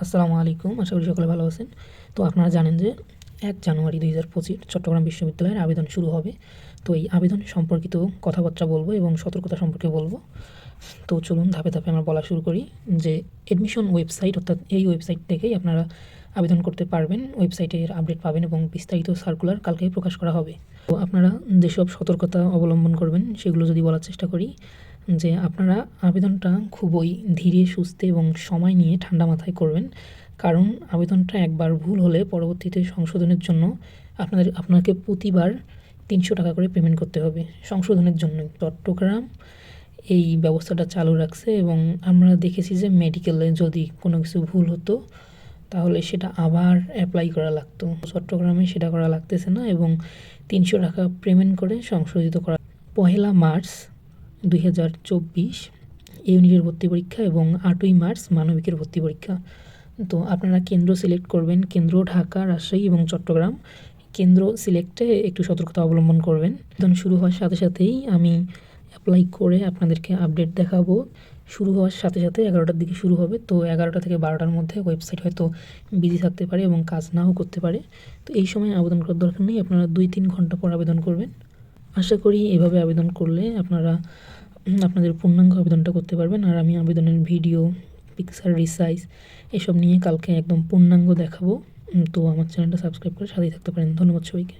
আসসালামু আলাইকুম। আশা করি সকলে ভালো আছেন। তো আপনারা জানেন যে ১ জানুয়ারি ২০২৫ চট্টগ্রাম বিশ্ববিদ্যালয়ের আবেদন শুরু হবে। তো এই আবেদন সম্পর্কিত কথাবার্তা বলবো এবং সতর্কতা সম্পর্কে বলবো। তো চলুন ধাপে, ধাপে আমরা বলা শুরু করি যে অ্যাডমিশন ওয়েবসাইট অর্থাৎ এই ওয়েবসাইট থেকেই আপনারা আবেদন করতে পারবেন। ওয়েবসাইটে এর আপডেট পাবেন এবং বিস্তারিত সার্কুলার কালকেই প্রকাশ করা হবে। তো আপনারা যেসব সতর্কতা অবলম্বন করবেন সেগুলো যদি বলার চেষ্টা করি যে আপনারা আবেদনটা খুবই ধীরে সুস্থে এবং সময় নিয়ে ঠান্ডা মাথায় করবেন। কারণ আবেদনটা একবার ভুল হলে পরবর্তীতে সংশোধনের জন্য আপনাকে প্রতিবার ৩০০ টাকা করে পেমেন্ট করতে হবে সংশোধনের জন্য। চট্টগ্রাম এই ব্যবস্থাটা চালু রাখছে এবং আমরা দেখেছি যে মেডিকেলে যদি কোনো কিছু ভুল হতো তাহলে সেটা আবার অ্যাপ্লাই করা লাগতো। চট্টগ্রামে সেটা করা লাগতেছে না এবং ৩০০ টাকা পেমেন্ট করে সংশোধিত করা। ১লা মার্চ ২০২৪ ইউনিটের ভর্তি পরীক্ষা এবং ৮ই মার্চ মানবিকের ভর্তি পরীক্ষা। তো আপনারা কেন্দ্র সিলেক্ট করবেন। কেন্দ্র ঢাকা, রাজশাহী এবং চট্টগ্রাম। কেন্দ্র সিলেক্টে একটু সতর্কতা অবলম্বন করবেন। আবেদন শুরু হওয়ার সাথে সাথেই আমি অ্যাপ্লাই করে আপনাদেরকে আপডেট দেখাবো। শুরু হওয়ার সাথে সাথে ১১টার দিকে শুরু হবে। তো ১১টা থেকে ১২টার মধ্যে ওয়েবসাইট হয়তো বিজি থাকতে পারে এবং কাজ নাও করতে পারে। তো এই সময় আবেদন করার দরকার নেই। আপনারা ২-৩ ঘন্টা পর আবেদন করবেন। আশা করি এভাবে আবেদন করলে আপনারা আপনাদের পূর্ণাঙ্গ আবেদনটা করতে পারবেন। আর আমি আবেদনের ভিডিও, পিকচার রিসাইজ এসব নিয়ে কালকে একদম পূর্ণাঙ্গ দেখাবো। তো আমার চ্যানেলটা সাবস্ক্রাইব করে সাথেই থাকতে পারেন। ধন্যবাদ সবাইকে।